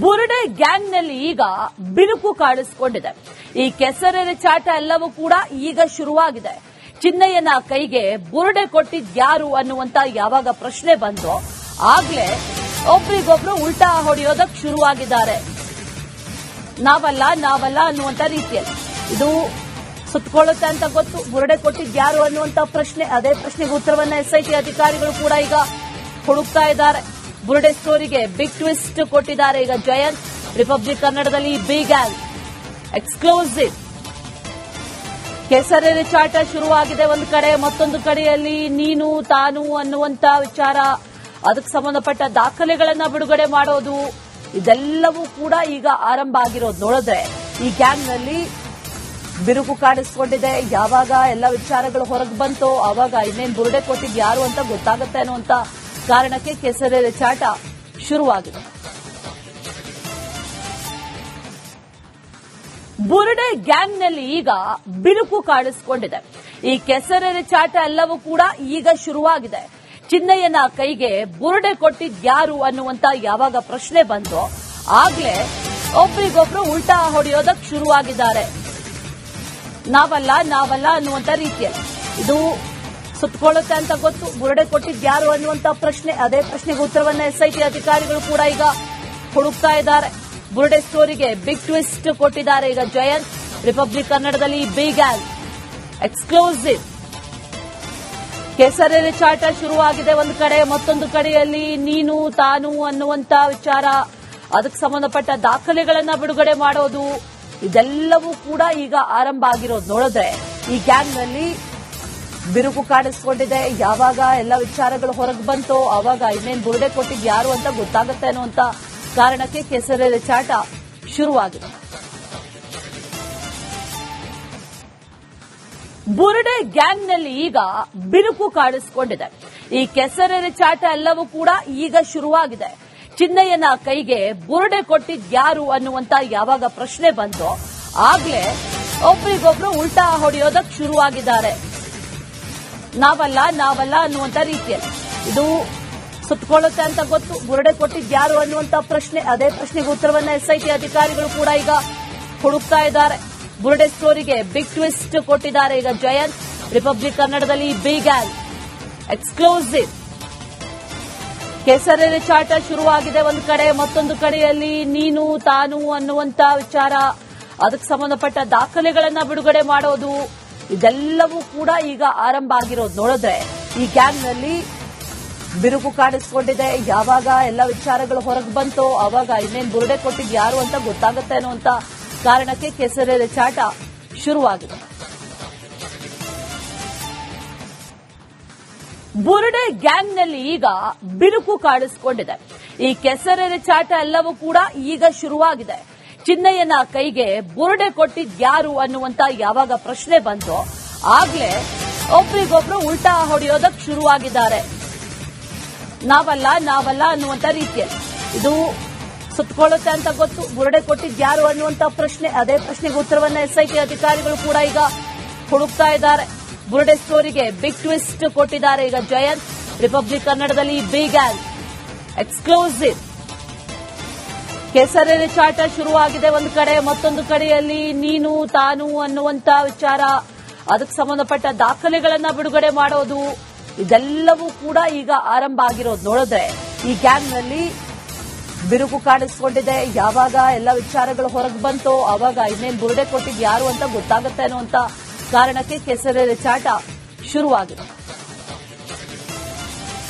ಬುರುಡೆ ಗ್ಯಾಂಗ್ನಲ್ಲಿ ಈಗ ಬಿರುಕು ಕಾಣಿಸಿಕೊಂಡಿದೆ. ಈ ಕೆಸರೆರೆ ಚಾಟ ಎಲ್ಲವೂ ಕೂಡ ಈಗ ಶುರುವಾಗಿದೆ. ಚಿನ್ನಯ್ಯನ ಕೈಗೆ ಬುರುಡೆ ಕೊಟ್ಟಿದ್ಯಾರು ಅನ್ನುವಂತ ಯಾವಾಗ ಪ್ರಶ್ನೆ ಬಂತೋ ಆಗ್ಲೇ ಒಬ್ರಿಗೊಬ್ರು ಉಲ್ಟಾ ಹೊಡೆಯೋದಕ್ಕೆ ಶುರುವಾಗಿದ್ದಾರೆ. ನಾವಲ್ಲ ಅನ್ನುವಂತ ರೀತಿಯಲ್ಲಿ ಇದು ಸುತ್ತಕೊಳ್ಳುತ್ತೆ ಅಂತ ಗೊತ್ತು. ಬುರುಡೆ ಕೊಟ್ಟಿದ್ಯಾರು ಅನ್ನುವಂತ ಪ್ರಶ್ನೆ, ಅದೇ ಪ್ರಶ್ನೆಗೆ ಉತ್ತರವನ್ನ ಎಸ್ಐಟಿ ಅಧಿಕಾರಿಗಳು ಕೂಡ ಈಗ ಹುಡುಕ್ತಾ ಇದ್ದಾರೆ. ಬುರುಡೆ ಸ್ಟೋರಿಗೆ ಬಿಗ್ ಟ್ವಿಸ್ಟ್ ಕೊಟ್ಟಿದ್ದಾರೆ ಈಗ ಜಯಂತ್. ರಿಪಬ್ಲಿಕ್ ಕನ್ನಡದಲ್ಲಿ ಬಿಗ್ ಗ್ಯಾಂಗ್ ಎಕ್ಸ್ಕ್ಲೂಸಿವ್. ಕೆಸರೆರೆ ಚಾಟ ಶುರುವಾಗಿದೆ ಒಂದು ಕಡೆ, ಮತ್ತೊಂದು ಕಡೆಯಲ್ಲಿ ನೀನು ತಾನು ಅನ್ನುವಂತ ವಿಚಾರ, ಅದಕ್ಕೆ ಸಂಬಂಧಪಟ್ಟ ದಾಖಲೆಗಳನ್ನ ಬಿಡುಗಡೆ ಮಾಡೋದು, ಇದೆಲ್ಲವೂ ಕೂಡ ಈಗ ಆರಂಭ ಆಗಿರೋದು ನೋಡಿದ್ರೆ ಈ ಗ್ಯಾಂಗ್ನಲ್ಲಿ ಬಿರುಕು ಕಾಣಿಸಿಕೊಂಡಿದೆ. ಯಾವಾಗ ಎಲ್ಲ ವಿಚಾರಗಳು ಹೊರಗೆ ಬಂತೋ ಆವಾಗ ಇನ್ನೇನು ಬುರುಡೆ ಕೊಟ್ಟಿದ್ದು ಯಾರು ಅಂತ ಗೊತ್ತಾಗುತ್ತೆ ಅನ್ನುವಂತ ಕಾರಣಕ್ಕೆ ಕೆಸರೆರೆ ಚಾಟ ಶುರುವಾಗಿದೆ. ಬುರುಡೆ ಗ್ಯಾಂಗ್ನಲ್ಲಿ ಈಗ ಬಿರುಕು ಕಾಣಿಸಿಕೊಂಡಿದೆ. ಈ ಕೆಸರೆರೆ ಚಾಟ ಎಲ್ಲವೂ ಕೂಡ ಈಗ ಶುರುವಾಗಿದೆ. ಚಿನ್ನಯ್ಯನ ಕೈಗೆ ಬುರುಡೆ ಕೊಟ್ಟಿದ್ಯಾರು ಅನ್ನುವಂತ ಯಾವಾಗ ಪ್ರಶ್ನೆ ಬಂತೋ ಆಗ್ಲೇ ಒಬ್ರಿಗೊಬ್ರು ಉಲ್ಟಾ ಹೊಡೆಯೋದಕ್ಕೆ ಶುರುವಾಗಿದ್ದಾರೆ. ನಾವಲ್ಲ ಅನ್ನುವಂತ ರೀತಿಯಲ್ಲಿ ಇದು ಸುತ್ತಕೊಳ್ಳುತ್ತೆ ಅಂತ ಗೊತ್ತು. ಬುರುಡೆ ಕೊಟ್ಟಿದ್ಯಾರು ಅನ್ನುವಂತ ಪ್ರಶ್ನೆ, ಅದೇ ಪ್ರಶ್ನೆಗೆ ಉತ್ತರವನ್ನ ಎಸ್ಐಟಿ ಅಧಿಕಾರಿಗಳು ಕೂಡ ಈಗ ಹುಡುಕ್ತಾ ಇದ್ದಾರೆ. ಬುರುಡೆ ಸ್ಟೋರಿಗೆ ಬಿಗ್ ಟ್ವಿಸ್ಟ್ ಕೊಟ್ಟಿದ್ದಾರೆ ಈಗ ಜಯಂತ್. ರಿಪಬ್ಲಿಕ್ ಕನ್ನಡದಲ್ಲಿ ಬಿಗ್ ಗ್ಯಾಂಗ್ ಎಕ್ಸ್ಕ್ಲೂಸಿವ್. ಕೆಸರೆರೆ ಚಾಟ ಶುರುವಾಗಿದೆ ಒಂದು ಕಡೆ, ಮತ್ತೊಂದು ಕಡೆಯಲ್ಲಿ ನೀನು ತಾನು ಅನ್ನುವಂತ ವಿಚಾರ, ಅದಕ್ಕೆ ಸಂಬಂಧಪಟ್ಟ ದಾಖಲೆಗಳನ್ನ ಬಿಡುಗಡೆ ಮಾಡೋದು, ಇದೆಲ್ಲವೂ ಕೂಡ ಈಗ ಆರಂಭ ಆಗಿರೋದು ನೋಡಿದ್ರೆ ಈ ಗ್ಯಾಂಗ್ನಲ್ಲಿ ಬಿರುಕು ಕಾಣಿಸಿಕೊಂಡಿದೆ. ಯಾವಾಗ ಎಲ್ಲ ವಿಚಾರಗಳು ಹೊರಗೆ ಬಂತೋ ಆವಾಗ ಇನ್ನೇನು ಬುರುಡೆ ಕೊಟ್ಟಿದ್ದು ಯಾರು ಅಂತ ಗೊತ್ತಾಗುತ್ತೆ ಅನ್ನುವಂತ ಕಾರಣಕ್ಕೆ ಕೆಸರೆರೆ ಚಾಟ ಶುರುವಾಗಿದೆ. ಬುರುಡೆ ಗ್ಯಾಂಗ್ನಲ್ಲಿ ಈಗ ಬಿರುಕು ಕಾಣಿಸಿಕೊಂಡಿದೆ. ಈ ಕೆಸರೆರೆ ಚಾಟ ಎಲ್ಲವೂ ಕೂಡ ಈಗ ಶುರುವಾಗಿದೆ. ಚಿನ್ನಯ್ಯನ ಕೈಗೆ ಬುರುಡೆ ಕೊಟ್ಟಿದ್ಯಾರು ಅನ್ನುವಂತ ಯಾವಾಗ ಪ್ರಶ್ನೆ ಬಂತೋ ಆಗ್ಲೇ ಒಬ್ರಿಗೊಬ್ರು ಉಲ್ಟಾ ಹೊಡೆಯೋದಕ್ಕೆ ಶುರುವಾಗಿದ್ದಾರೆ. ನಾವಲ್ಲ ಅನ್ನುವಂತ ರೀತಿಯಲ್ಲಿ ಇದು ಸುತ್ತಕೊಳ್ಳುತ್ತೆ ಅಂತ ಗೊತ್ತು. ಬುರುಡೆ ಕೊಟ್ಟಿದ್ಯಾರು ಅನ್ನುವಂತ ಪ್ರಶ್ನೆ, ಅದೇ ಪ್ರಶ್ನೆಗೆ ಉತ್ತರವನ್ನ ಎಸ್ಐಟಿ ಅಧಿಕಾರಿಗಳು ಕೂಡ ಈಗ ಹುಡುಕ್ತಾ ಇದ್ದಾರೆ. ಬುರುಡೆ ಸ್ಟೋರಿಗೆ ಬಿಗ್ ಟ್ವಿಸ್ಟ್ ಕೊಟ್ಟಿದ್ದಾರೆ ಈಗ ಜಯಂತ್. ರಿಪಬ್ಲಿಕ್ ಕನ್ನಡದಲ್ಲಿ ಬಿಗ್ ಗ್ಯಾಂಗ್ ಎಕ್ಸ್ಕ್ಲೂಸಿವ್. ಕೆಸರೆರೆ ಚಾಟ ಶುರುವಾಗಿದೆ ಒಂದು ಕಡೆ, ಮತ್ತೊಂದು ಕಡೆಯಲ್ಲಿ ನೀನು ತಾನು ಅನ್ನುವಂತ ವಿಚಾರ, ಅದಕ್ಕೆ ಸಂಬಂಧಪಟ್ಟ ದಾಖಲೆಗಳನ್ನ ಬಿಡುಗಡೆ ಮಾಡೋದು, ಇದೆಲ್ಲವೂ ಕೂಡ ಈಗ ಆರಂಭ ಆಗಿರೋದು ನೋಡಿದ್ರೆ ಈ ಗ್ಯಾಂಗ್ನಲ್ಲಿ ಬಿರುಕು ಕಾಣಿಸಿಕೊಂಡಿದೆ. ಯಾವಾಗ ಎಲ್ಲ ವಿಚಾರಗಳು ಹೊರಗೆ ಬಂತೋ ಆವಾಗ ಇನ್ನೇನು ಬುರುಡೆ ಕೊಟ್ಟಿದ್ದು ಯಾರು ಅಂತ ಗೊತ್ತಾಗುತ್ತೆ ಅನ್ನುವಂತ ಕಾರಣಕ್ಕೆ ಕೆಸರೆರೆ ಚಾಟ ಶುರುವಾಗಿದೆ. ಬುರುಡೆ ಗ್ಯಾಂಗ್ನಲ್ಲಿ ಈಗ ಬಿರುಕು ಕಾಣಿಸಿಕೊಂಡಿದೆ. ಈ ಕೆಸರೆರೆ ಚಾಟ ಎಲ್ಲವೂ ಕೂಡ ಈಗ ಶುರುವಾಗಿದೆ. ಚಿನ್ನಯ್ಯನ ಕೈಗೆ ಬುರುಡೆ ಕೊಟ್ಟಿದ್ಯಾರು ಅನ್ನುವಂತ ಯಾವಾಗ ಪ್ರಶ್ನೆ ಬಂತೋ ಆಗ್ಲೇ ಒಬ್ರಿಗೊಬ್ರು ಉಲ್ಟಾ ಹೊಡೆಯೋದಕ್ಕೆ ಶುರುವಾಗಿದ್ದಾರೆ. ನಾವಲ್ಲ ಅನ್ನುವಂತ ರೀತಿಯಲ್ಲಿ ಇದು ಸುತ್ತಕೊಳ್ಳುತ್ತೆ ಅಂತ ಗೊತ್ತು. ಬುರುಡೆ ಕೊಟ್ಟಿದ್ಯಾರು ಅನ್ನುವಂತ ಪ್ರಶ್ನೆ, ಅದೇ ಪ್ರಶ್ನೆಗೆ ಉತ್ತರವನ್ನ ಎಸ್ಐಟಿ ಅಧಿಕಾರಿಗಳು ಕೂಡ ಈಗ ಹುಡುಕ್ತಾ ಇದ್ದಾರೆ. ಬುರುಡೆ ಸ್ಟೋರಿಗೆ ಬಿಗ್ ಟ್ವಿಸ್ಟ್ ಕೊಟ್ಟಿದ್ದಾರೆ ಈಗ ಜಯಂತ್. ರಿಪಬ್ಲಿಕ್ ಕನ್ನಡದಲ್ಲಿ ಬಿಗ್ ಗ್ಯಾಂಗ್ ಎಕ್ಸ್ಕ್ಲೂಸಿವ್. ಕೆಸರೆರೆ ಚಾಟ ಶುರುವಾಗಿದೆ ಒಂದು ಕಡೆ, ಮತ್ತೊಂದು ಕಡೆಯಲ್ಲಿ ನೀನು ತಾನು ಅನ್ನುವಂತ ವಿಚಾರ, ಅದಕ್ಕೆ ಸಂಬಂಧಪಟ್ಟ ದಾಖಲೆಗಳನ್ನ ಬಿಡುಗಡೆ ಮಾಡೋದು, ಇದೆಲ್ಲವೂ ಕೂಡ ಈಗ ಆರಂಭ ಆಗಿರೋದು ನೋಡಿದ್ರೆ ಈ ಗ್ಯಾಂಗ್ನಲ್ಲಿ ಬಿರುಕು ಕಾಣಿಸಿಕೊಂಡಿದೆ. ಯಾವಾಗ ಎಲ್ಲ ವಿಚಾರಗಳು ಹೊರಗೆ ಬಂತೋ ಆವಾಗ ಇನ್ನೇನು ಬುರುಡೆ ಕೊಟ್ಟಿದ್ದು ಯಾರು ಅಂತ ಗೊತ್ತಾಗುತ್ತೆ ಅನ್ನುವಂತ ಕಾರಣಕ್ಕೆ ಕೆಸರೆರೆ ಚಾಟ ಶುರುವಾಗಿದೆ.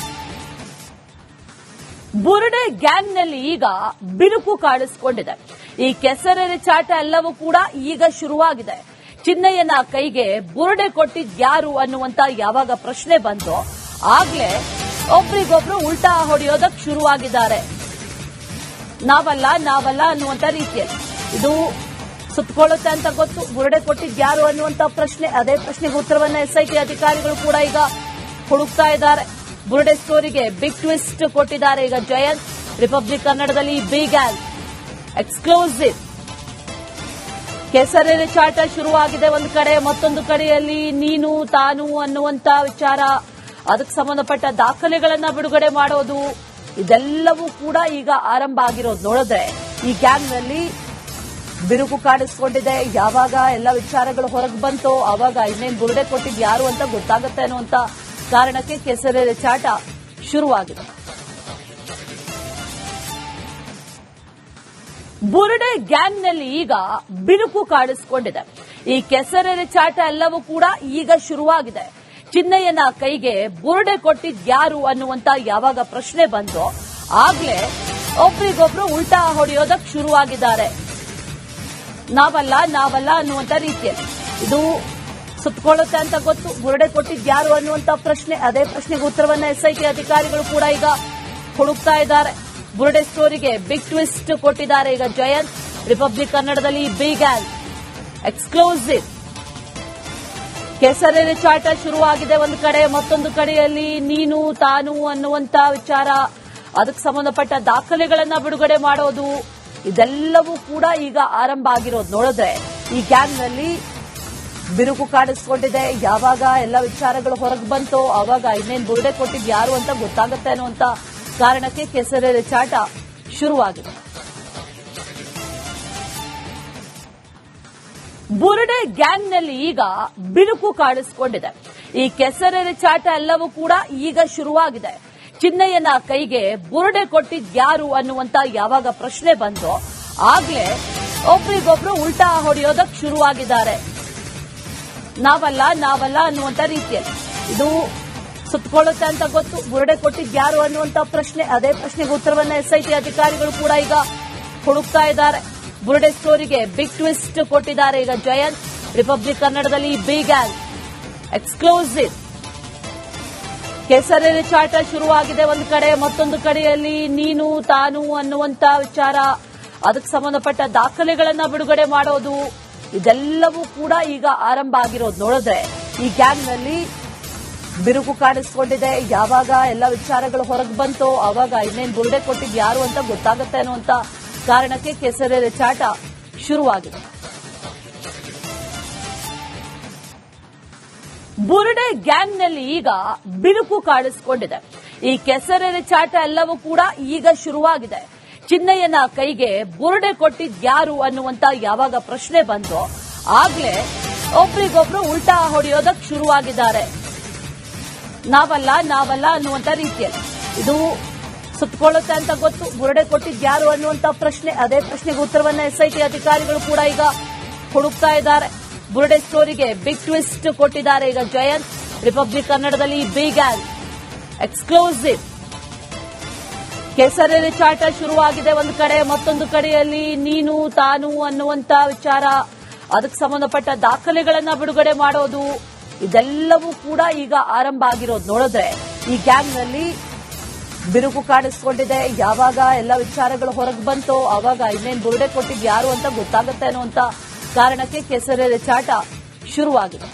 ಬುರುಡೆ ಗ್ಯಾಂಗ್ನಲ್ಲಿ ಈಗ ಬಿರುಕು ಕಾಣಿಸಿಕೊಂಡಿದೆ. ಈ ಕೆಸರೆರೆ ಚಾಟ ಎಲ್ಲವೂ ಕೂಡ ಈಗ ಶುರುವಾಗಿದೆ. ಚಿನ್ನಯ್ಯನ ಕೈಗೆ ಬುರುಡೆ ಕೊಟ್ಟಿದ್ಯಾರು ಅನ್ನುವಂತ ಯಾವಾಗ ಪ್ರಶ್ನೆ ಬಂತೋ ಆಗ್ಲೇ ಒಬ್ರಿಗೊಬ್ರು ಉಲ್ಟಾ ಹೊಡೆಯೋದಕ್ಕೆ ಶುರುವಾಗಿದ್ದಾರೆ. ನಾವಲ್ಲ ಅನ್ನುವಂತ ರೀತಿಯಲ್ಲಿ ಇದು ಸುತ್ತಕೊಳ್ಳುತ್ತೆ ಅಂತ ಗೊತ್ತು. ಬುರುಡೆ ಕೊಟ್ಟಿದ್ಯಾರು ಅನ್ನುವಂತ ಪ್ರಶ್ನೆ, ಅದೇ ಪ್ರಶ್ನೆಗೆ ಉತ್ತರವನ್ನ ಎಸ್ಐಟಿ ಅಧಿಕಾರಿಗಳು ಕೂಡ ಈಗ ಹುಡುಕ್ತಾ ಇದ್ದಾರೆ. ಬುರುಡೆ ಸ್ಟೋರಿಗೆ ಬಿಗ್ ಟ್ವಿಸ್ಟ್ ಕೊಟ್ಟಿದ್ದಾರೆ ಈಗ ಜಯಂತ್. ರಿಪಬ್ಲಿಕ್ ಕನ್ನಡದಲ್ಲಿ ಬಿಗ್ ಗ್ಯಾಂಗ್ ಎಕ್ಸ್ಕ್ಲೂಸಿವ್. ಕೆಸರೆರೆ ಚಾಟ ಶುರುವಾಗಿದೆ ಒಂದು ಕಡೆ, ಮತ್ತೊಂದು ಕಡೆಯಲ್ಲಿ ನೀನು ತಾನು ಅನ್ನುವಂತ ವಿಚಾರ, ಅದಕ್ಕೆ ಸಂಬಂಧಪಟ್ಟ ದಾಖಲೆಗಳನ್ನ ಬಿಡುಗಡೆ ಮಾಡೋದು, ಇದೆಲ್ಲವೂ ಕೂಡ ಈಗ ಆರಂಭ ಆಗಿರೋದು ನೋಡಿದ್ರೆ ಈ ಗ್ಯಾಂಗ್ನಲ್ಲಿ ಬಿರುಕು ಕಾಣಿಸಿಕೊಂಡಿದೆ. ಯಾವಾಗ ಎಲ್ಲ ವಿಚಾರಗಳು ಹೊರಗೆ ಬಂತೋ ಆವಾಗ ಇನ್ನೇನು ಬುರುಡೆ ಕೊಟ್ಟಿದ್ದು ಯಾರು ಅಂತ ಗೊತ್ತಾಗುತ್ತೆ ಅನ್ನುವಂತ ಕಾರಣಕ್ಕೆ ಕೆಸರೆರೆ ಚಾಟ ಶುರುವಾಗಿದೆ. ಬುರುಡೆ ಗ್ಯಾಂಗ್ನಲ್ಲಿ ಈಗ ಬಿರುಕು ಕಾಣಿಸಿಕೊಂಡಿದೆ. ಈ ಕೆಸರೆರೆ ಚಾಟ ಎಲ್ಲವೂ ಕೂಡ ಈಗ ಶುರುವಾಗಿದೆ. ಚಿನ್ನಯ್ಯನ ಕೈಗೆ ಬುರುಡೆ ಕೊಟ್ಟಿದ್ದು ಯಾರು ಅನ್ನುವಂತ ಯಾವಾಗ ಪ್ರಶ್ನೆ ಬಂತೋ ಆಗ್ಲೇ ಒಬ್ರಿಗೊಬ್ರು ಉಲ್ಟಾ ಹೊಡೆಯೋದಕ್ಕೆ ಶುರುವಾಗಿದ್ದಾರೆ. ನಾವಲ್ಲ ಅನ್ನುವಂತ ರೀತಿಯಲ್ಲಿ ಇದು ಸುತ್ತಕೊಳ್ಳುತ್ತೆ ಅಂತ ಗೊತ್ತು. ಬುರುಡೆ ಕೊಟ್ಟಿದ್ದು ಯಾರು ಅನ್ನುವಂತ ಪ್ರಶ್ನೆ, ಅದೇ ಪ್ರಶ್ನೆಗೆ ಉತ್ತರವನ್ನ ಎಸ್ಐಟಿ ಅಧಿಕಾರಿಗಳು ಕೂಡ ಈಗ ಹುಡುಕ್ತಾ ಇದ್ದಾರೆ. ಬುರುಡೆ ಸ್ಟೋರಿಗೆ ಬಿಗ್ ಟ್ವಿಸ್ಟ್ ಕೊಟ್ಟಿದ್ದಾರೆ ಈಗ ಜಯಂತ್. ರಿಪಬ್ಲಿಕ್ ಕನ್ನಡದಲ್ಲಿ ಬಿಗ್ ಆ್ಯಂಡ್ ಎಕ್ಸ್ಕ್ಲೂಸಿವ್ ಕೆಸರೆರೆ ಚಾಟ ಶುರುವಾಗಿದೆ. ಒಂದು ಕಡೆ, ಮತ್ತೊಂದು ಕಡೆಯಲ್ಲಿ ನೀನು ತಾನು ಅನ್ನುವಂತ ವಿಚಾರ, ಅದಕ್ಕೆ ಸಂಬಂಧಪಟ್ಟ ದಾಖಲೆಗಳನ್ನ ಬಿಡುಗಡೆ ಮಾಡೋದು, ಇದೆಲ್ಲವೂ ಕೂಡ ಈಗ ಆರಂಭ ಆಗಿರೋದು ನೋಡಿದ್ರೆ ಈ ಗ್ಯಾಂಗ್ನಲ್ಲಿ ಬಿರುಕು ಕಾಣಿಸಿಕೊಂಡಿದೆ. ಯಾವಾಗ ಎಲ್ಲ ವಿಚಾರಗಳು ಹೊರಗೆ ಬಂತೋ ಆವಾಗ ಇನ್ನೇನು ಬುರುಡೆ ಕೊಟ್ಟಿದ್ದು ಯಾರು ಅಂತ ಗೊತ್ತಾಗುತ್ತೆ ಅನ್ನುವಂತ ಕಾರಣಕ್ಕೆ ಕೆಸರೆರೆ ಚಾಟ ಶುರುವಾಗಿದೆ. ಬುರುಡೆ ಗ್ಯಾಂಗ್ನಲ್ಲಿ ಈಗ ಬಿರುಕು ಕಾಣಿಸಿಕೊಂಡಿದೆ. ಈ ಕೆಸರೆರೆ ಚಾಟ ಎಲ್ಲವೂ ಕೂಡ ಈಗ ಶುರುವಾಗಿದೆ. ಚಿನ್ನಯ್ಯನ ಕೈಗೆ ಬುರುಡೆ ಕೊಟ್ಟಿದ್ದು ಯಾರು ಅನ್ನುವಂತ ಯಾವಾಗ ಪ್ರಶ್ನೆ ಬಂತೋ ಆಗ್ಲೇ ಒಬ್ರಿಗೊಬ್ರು ಉಲ್ಟಾ ಹೊಡೆಯೋದಕ್ಕೆ ಶುರುವಾಗಿದ್ದಾರೆ. ನಾವಲ್ಲ ಅನ್ನುವಂತ ರೀತಿಯಲ್ಲಿ ಇದು ಸುತ್ತಕೊಳ್ಳುತ್ತೆ ಅಂತ ಗೊತ್ತು. ಬುರುಡೆ ಕೊಟ್ಟಿದ್ದು ಯಾರು ಅನ್ನುವಂತ ಪ್ರಶ್ನೆ, ಅದೇ ಪ್ರಶ್ನೆಗೆ ಉತ್ತರವನ್ನ ಎಸ್ಐಟಿ ಅಧಿಕಾರಿಗಳು ಕೂಡ ಈಗ ಹುಡುಕ್ತಾ ಇದ್ದಾರೆ. ಬುರುಡೆ ಸ್ಟೋರಿಗೆ ಬಿಗ್ ಟ್ವಿಸ್ಟ್ ಕೊಟ್ಟಿದ್ದಾರೆ ಈಗ ಜಯಂತ್. ರಿಪಬ್ಲಿಕ್ ಕನ್ನಡದಲ್ಲಿ ಬಿಗ್ ಆ್ಯಂಡ್ ಎಕ್ಸ್ಕ್ಲೂಸಿವ್ ಕೆಸರೆರೆ ಚಾಟ ಶುರುವಾಗಿದೆ. ಒಂದು ಕಡೆ, ಮತ್ತೊಂದು ಕಡೆಯಲ್ಲಿ ನೀನು ತಾನು ಅನ್ನುವಂತ ವಿಚಾರ, ಅದಕ್ಕೆ ಸಂಬಂಧಪಟ್ಟ ದಾಖಲೆಗಳನ್ನ ಬಿಡುಗಡೆ ಮಾಡೋದು, ಇದೆಲ್ಲವೂ ಕೂಡ ಈಗ ಆರಂಭ ಆಗಿರೋದು ನೋಡಿದ್ರೆ ಈ ಗ್ಯಾಂಗ್ನಲ್ಲಿ ಬಿರುಕು ಕಾಣಿಸಿಕೊಂಡಿದೆ. ಯಾವಾಗ ಎಲ್ಲ ವಿಚಾರಗಳು ಹೊರಗೆ ಬಂತೋ ಆವಾಗ ಇನ್ನೇನು ಬುರುಡೆ ಕೊಟ್ಟಿದ್ದು ಯಾರು ಅಂತ ಗೊತ್ತಾಗುತ್ತೆ ಅನ್ನುವಂತ ಕಾರಣಕ್ಕೆ ಕೆಸರೆರೆ ಚಾಟ ಶುರುವಾಗಿದೆ. ಬುರುಡೆ ಗ್ಯಾಂಗ್ನಲ್ಲಿ ಈಗ ಬಿರುಕು ಕಾಣಿಸಿಕೊಂಡಿದೆ. ಈ ಕೆಸರೆರೆ ಚಾಟ ಎಲ್ಲವೂ ಕೂಡ ಈಗ ಶುರುವಾಗಿದೆ. ಚಿನ್ನಯ್ಯನ ಕೈಗೆ ಬುರುಡೆ ಕೊಟ್ಟಿದ್ದು ಯಾರು ಅನ್ನುವಂತ ಯಾವಾಗ ಪ್ರಶ್ನೆ ಬಂತೋ ಆಗ್ಲೇ ಒಬ್ರಿಗೊಬ್ರು ಉಲ್ಟಾ ಹೊಡೆಯೋದಕ್ಕೆ ಶುರುವಾಗಿದ್ದಾರೆ. ನಾವಲ್ಲ ಅನ್ನುವಂತ ರೀತಿಯಲ್ಲಿ ಇದು ಸುತ್ತಕೊಳ್ಳುತ್ತೆ ಅಂತ ಗೊತ್ತು. ಬುರುಡೆ ಕೊಟ್ಟಿದ್ದು ಯಾರು ಅನ್ನುವಂತ ಪ್ರಶ್ನೆ, ಅದೇ ಪ್ರಶ್ನೆಗೆ ಉತ್ತರವನ್ನ ಎಸ್ಐಟಿ ಅಧಿಕಾರಿಗಳು ಕೂಡ ಈಗ ಹುಡುಕ್ತಾ ಇದ್ದಾರೆ. ಬುರುಡೆ ಸ್ಟೋರಿಗೆ ಬಿಗ್ ಟ್ವಿಸ್ಟ್ ಕೊಟ್ಟಿದ್ದಾರೆ ಈಗ ಜಯಂತ್. ರಿಪಬ್ಲಿಕ್ ಕನ್ನಡದಲ್ಲಿ ಬಿಗ್ ಆ್ಯಂಡ್ ಎಕ್ಸ್ಕ್ಲೂಸಿವ್ ಕೆಸರೆರೆ ಚಾಟ ಶುರುವಾಗಿದೆ. ಒಂದು ಕಡೆ, ಮತ್ತೊಂದು ಕಡೆಯಲ್ಲಿ ನೀನು ತಾನು ಅನ್ನುವಂತ ವಿಚಾರ, ಅದಕ್ಕೆ ಸಂಬಂಧಪಟ್ಟ ದಾಖಲೆಗಳನ್ನ ಬಿಡುಗಡೆ ಮಾಡೋದು, ಇದೆಲ್ಲವೂ ಕೂಡ ಈಗ ಆರಂಭ ಆಗಿರೋದು ನೋಡಿದ್ರೆ ಈ ಗ್ಯಾಂಗ್ನಲ್ಲಿ ಬಿರುಕು ಕಾಣಿಸಿಕೊಂಡಿದೆ. ಯಾವಾಗ ಎಲ್ಲ ವಿಚಾರಗಳು ಹೊರಗೆ ಬಂತೋ ಆವಾಗ ಇನ್ನೇನು ಬುರುಡೆ ಕೊಟ್ಟಿದ್ದು ಯಾರು ಅಂತ ಗೊತ್ತಾಗುತ್ತೆ ಅನ್ನುವಂತ ಕಾರಣಕ್ಕೆ ಕೆಸರೆರೆ ಚಾಟ ಶುರುವಾಗಿದೆ.